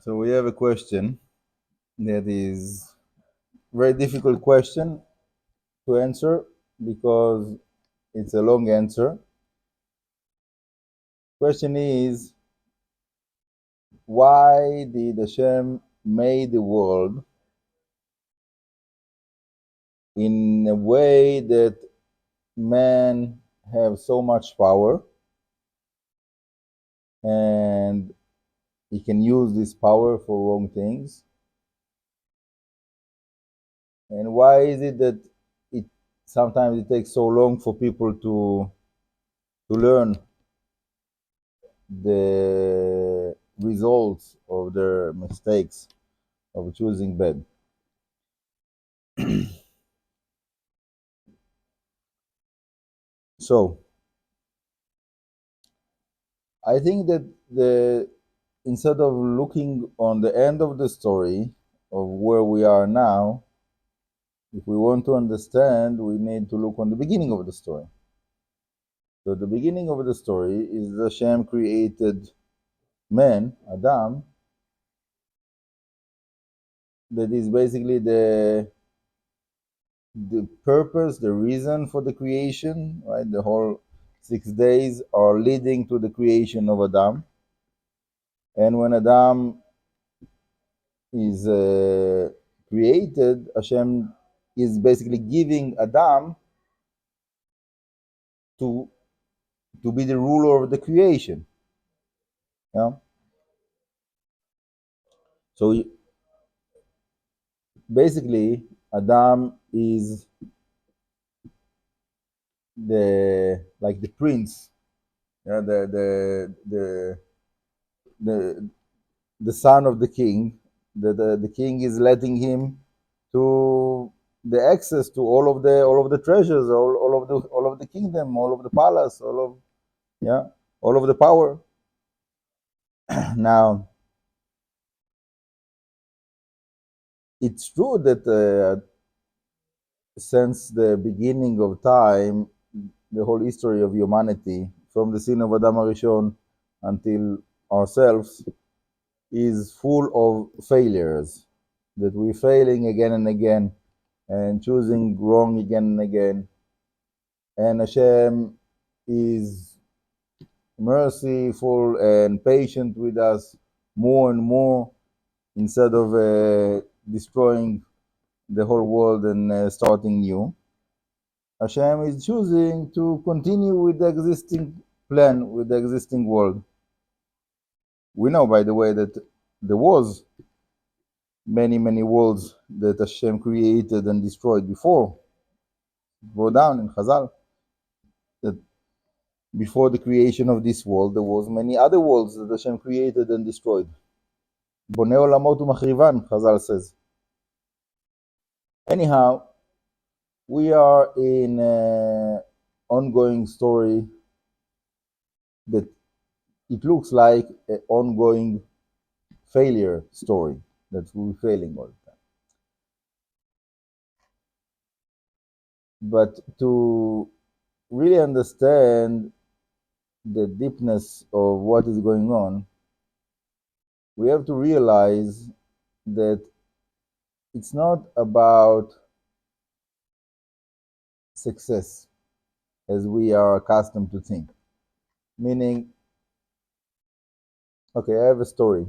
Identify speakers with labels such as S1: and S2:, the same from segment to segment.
S1: So we have a question that is very difficult question to answer because it's a long answer. Question is, why did Hashem made the world in a way that man have so much power and he can use this power for wrong things? And why is it that it sometimes it takes so long for people to learn the results of their mistakes of choosing bad? So I think that instead of looking on the end of the story of where we are now, if we want to understand, we need to look on the beginning of the story. So the beginning of the story is that Hashem created man, Adam, that is basically the purpose, the reason for the creation, right? The whole 6 days are leading to the creation of Adam. And when Adam is created, Hashem is basically giving Adam to be the ruler of the creation. Yeah. So basically, Adam is the prince, yeah, the son of the king. The king is letting him to the access to all of the treasures, all of the kingdom, all of the palace, all of the power. Now, it's true that since the beginning of time, the whole history of humanity, from the sin of Adam Arishon until ourselves, is full of failures, that we're failing again and again and choosing wrong again and again. And Hashem is merciful and patient with us more and more, instead of destroying the whole world and starting new. Hashem is choosing to continue with the existing plan, with the existing world. We know, by the way, that there was many worlds that Hashem created and destroyed before. Go down in Chazal that before the creation of this world, there was many other worlds that Hashem created and destroyed. Bonei olamot umachrivan, Chazal says. Anyhow, we are in an ongoing story that it looks like an ongoing failure story, that we're failing all the time. But to really understand the deepness of what is going on, we have to realize that it's not about success as we are accustomed to think. Meaning, okay, I have a story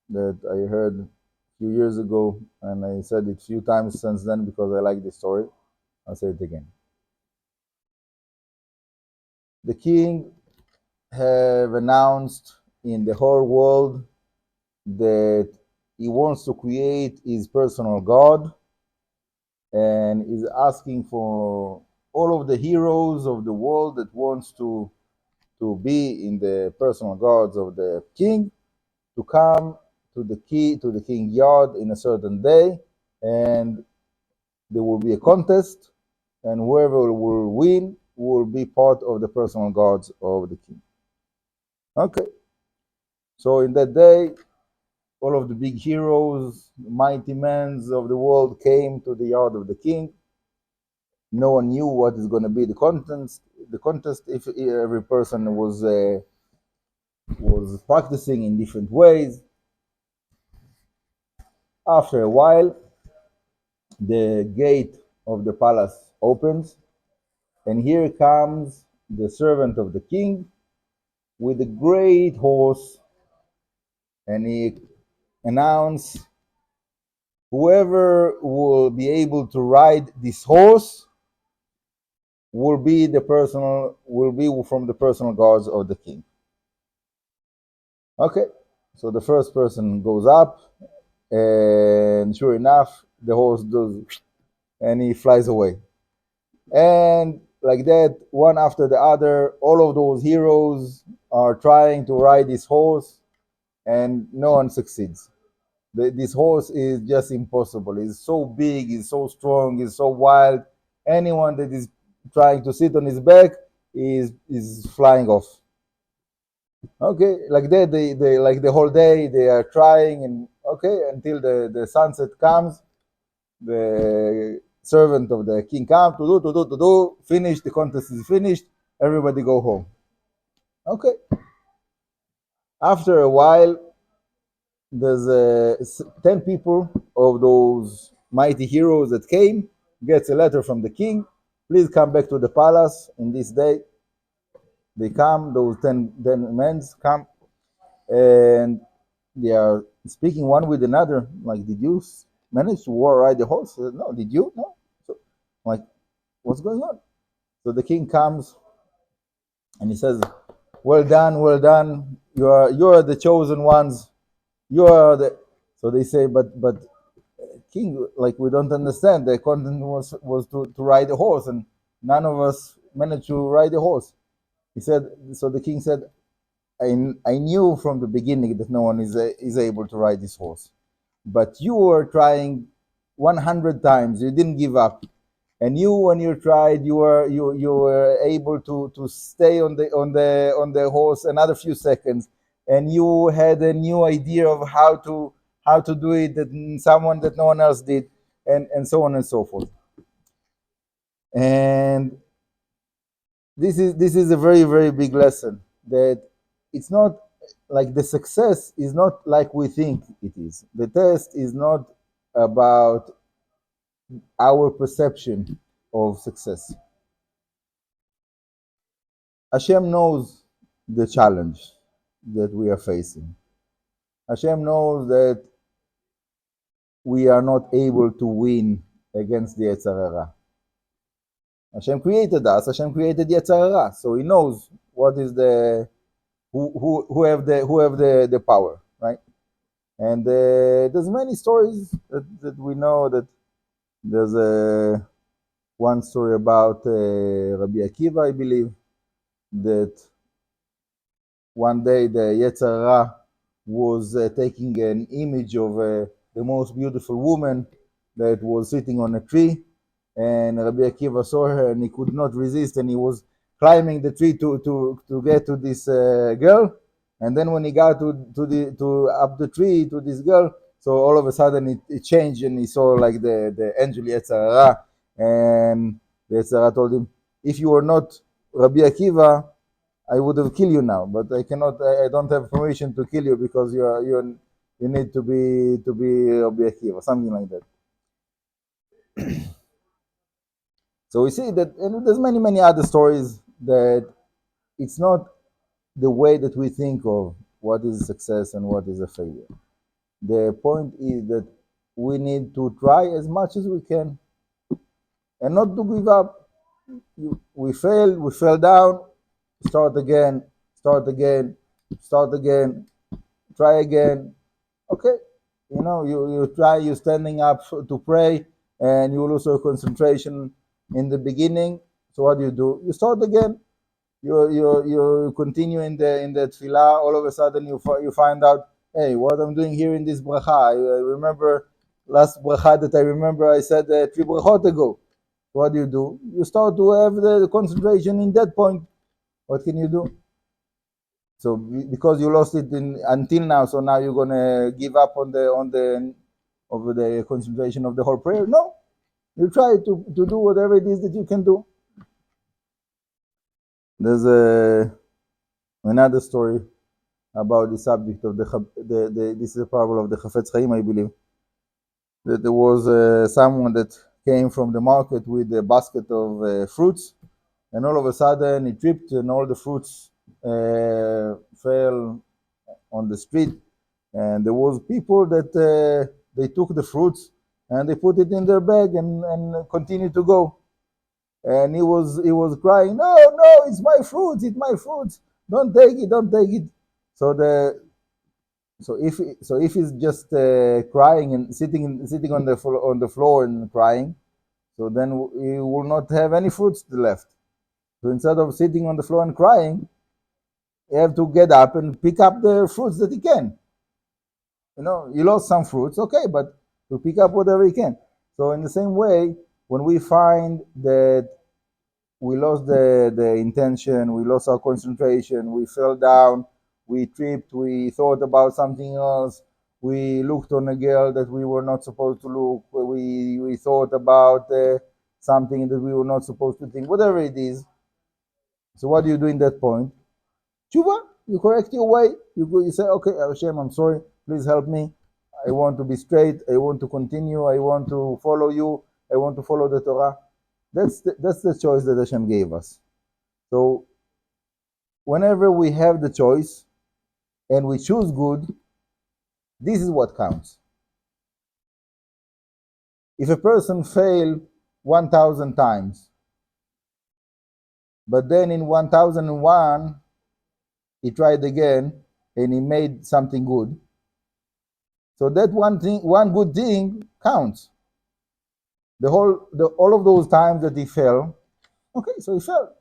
S1: that I heard a few years ago, and I said it a few times since then because I like the story. I'll say it again. The king have announced in the whole world that he wants to create his personal god, and is asking for all of the heroes of the world that wants to be in the personal gods of the king to come to the king yard in a certain day, and there will be a contest, and whoever will win will be part of the personal gods of the king. Okay. So in that day, all of the big heroes, mighty men of the world came to the yard of the king. No one knew what is going to be the contest. If every person was practicing in different ways. After a while, the gate of the palace opens, and here comes the servant of the king with a great horse, and he announced, whoever will be able to ride this horse will be from the personal guards of the king. Okay, so the first person goes up, and sure enough, the horse does, and he flies away. And like that, one after the other, all of those heroes are trying to ride this horse, and no one succeeds. This horse is just impossible. It's so big, he's so strong, he's so wild. Anyone that is trying to sit on his back is flying off. Okay, like that, they like the whole day they are trying, and okay, until the sunset comes, the servant of the king comes to do, finish, the contest is finished, everybody go home. Okay. After a while, there's 10 people of those mighty heroes that came, gets a letter from the king, please come back to the palace in this day. They come, those 10 men come, and they are speaking one with another, like, did you manage to ride the horse? No. Did you? No. So, like, what's going on? So the king comes, and he says, well done, you are the chosen ones, you are the. So they say, but king, like, we don't understand, the content was to ride a horse, and none of us managed to ride a horse. He said, so the king said, I knew from the beginning that no one is able to ride this horse, but you were trying 100 times, you didn't give up, and when you tried, you were able to stay on the horse another few seconds, and you had a new idea of how to do it, that someone that no one else did, and so on and so forth. And this is a very, very big lesson, that it's not like the success is not like we think it is. The test is not about our perception of success. Hashem knows the challenge that we are facing. Hashem knows that we are not able to win against the Yetzer Hara. Hashem created us. Hashem created Yetzer Hara, so He knows what is who have the power, right? And there's many stories that we know. That there's one story about Rabbi Akiva, I believe, that one day the Yetzer Hara was taking an image of the most beautiful woman that was sitting on a tree, and Rabbi Akiva saw her, and he could not resist, and he was climbing the tree to get to this girl. And then when he got to up the tree to this girl, so all of a sudden it changed, and he saw like the angel Yetzer Hara, and the Yetzer Hara told him, if you were not Rabbi Akiva, I would have killed you now, but I cannot. I don't have permission to kill you, because you need to be Rabbi Akiva, something like that. So we see that, and there's many other stories, that it's not the way that we think of what is success and what is a failure. The point is that we need to try as much as we can, and not to give up. We fell down, start again, try again. Okay, you try, you're standing up to pray, and you lose your concentration in the beginning. So what do? You start again. You continue in the tefillah. All of a sudden you find out, hey, what I'm doing here in this bracha. I remember last bracha that I remember I said 3 brachot ago. What do? You start to have the concentration in that point. What can you do? So because you lost it until now, so now you're gonna give up on the concentration of the whole prayer? No, you try to do whatever it is that you can do. There's another story about the subject of this is a parable of the Chafetz Chaim, I believe, that there was someone that came from the market with a basket of fruits, and all of a sudden he tripped and all the fruits fell on the street, and there was people that they took the fruits and they put it in their bag and continued to go. And he was crying, no, it's my fruits, don't take it, so if he's just crying and sitting on the floor and crying, so then he will not have any fruits left. So instead of sitting on the floor and crying, he have to get up and pick up the fruits that he can. He lost some fruits, okay, but to pick up whatever he can. So in the same way, when we find that we lost the intention, we lost our concentration, we fell down, we tripped, we thought about something else, we looked on a girl that we were not supposed to look, we thought about something that we were not supposed to think, whatever it is. So what do you do in that point? Tshuva, you correct your way. You say, okay, Hashem, I'm sorry, please help me. I want to be straight. I want to continue. I want to follow you. I want to follow the Torah. That's the choice that Hashem gave us. So whenever we have the choice and we choose good, this is what counts. If a person failed 1,000 times, but then in 1001 he tried again and he made something good, so that one good thing counts. All of those times that he fell, okay, so he fell,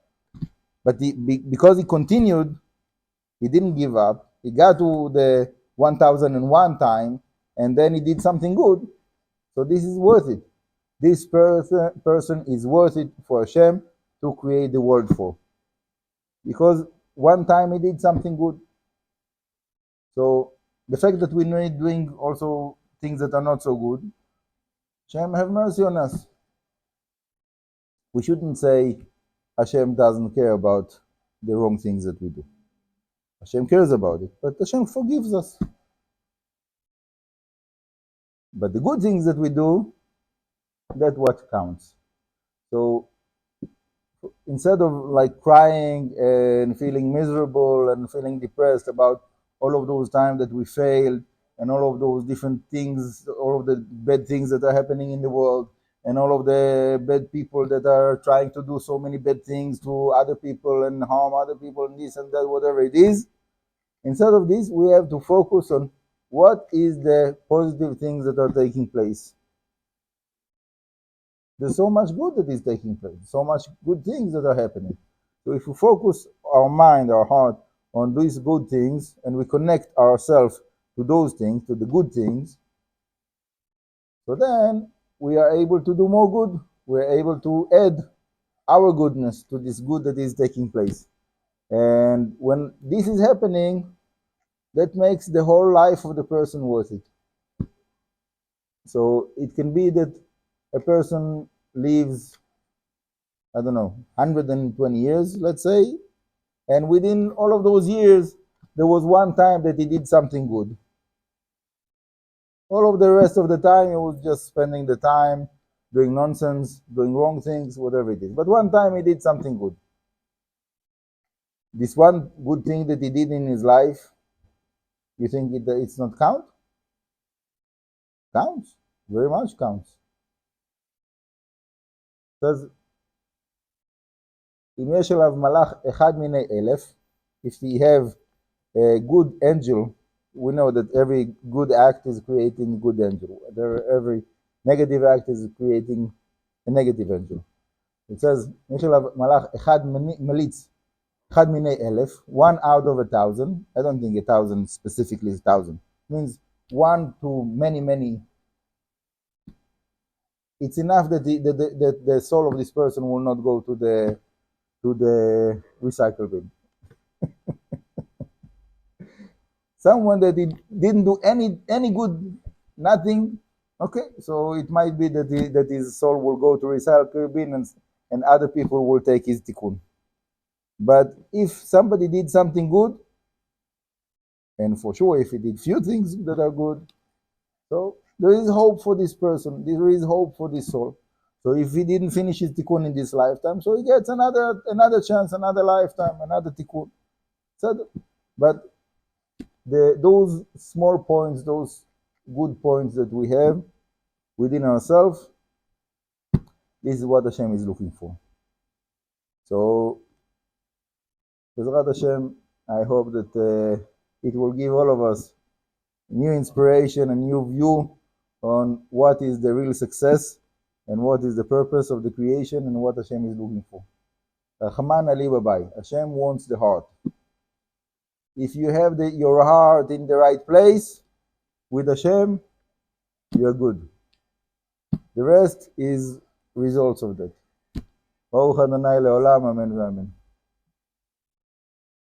S1: but because he continued, he didn't give up, he got to the 1001 time, and then he did something good. So this is worth it. This person is worth it for Hashem to create the world for, because one time he did something good. So the fact that we're not doing also things that are not so good, Hashem have mercy on us. We shouldn't say Hashem doesn't care about the wrong things that we do. Hashem cares about it, but Hashem forgives us. But the good things that we do, that's what counts. So instead of like crying and feeling miserable and feeling depressed about all of those times that we failed and all of those different things, all of the bad things that are happening in the world, and all of the bad people that are trying to do so many bad things to other people and harm other people and this and that, whatever it is, instead of this, we have to focus on what is the positive things that are taking place. There's so much good that is taking place, so much good things that are happening. So if we focus our mind, our heart on these good things, and we connect ourselves to those things, to the good things, so then we are able to do more good. We're able to add our goodness to this good that is taking place. And when this is happening, that makes the whole life of the person worth it. So it can be that a person lives, 120 years, let's say, and within all of those years, there was one time that he did something good. All of the rest of the time, he was just spending the time doing nonsense, doing wrong things, whatever it is. But one time he did something good. This one good thing that he did in his life, you think it's not count? Counts. Very much counts. It says, אם יש עליו מלאך אחד מיני אלף, if he have a good angel, we know that every good act is creating a good angel. Every negative act is creating a negative angel. It says, יש עליו מלאך אחד מליץ, אחד מיני אלף, 1 out of 1,000. I don't think 1,000 specifically is 1,000. It means 1 to many. It's enough that the soul of this person will not go to the recycle bin. Someone that didn't do any good, nothing, okay, so it might be that his soul will go to recycle bin and other people will take his tikkun. But if somebody did something good, and for sure if he did few things that are good, so There is hope for this person. There is hope for this soul. So if he didn't finish his tikkun in this lifetime, so he gets another chance, another lifetime, another tikkun. So, but those small points, those good points that we have within ourselves, this is what Hashem is looking for. So, Bezrat Hashem, I hope that it will give all of us new inspiration, a new view on what is the real success and what is the purpose of the creation and what Hashem is looking for. Hashem wants the heart. If you have your heart in the right place with Hashem, you are good. The rest is results of that. Baruch Adonai le'olam, amen v'amen.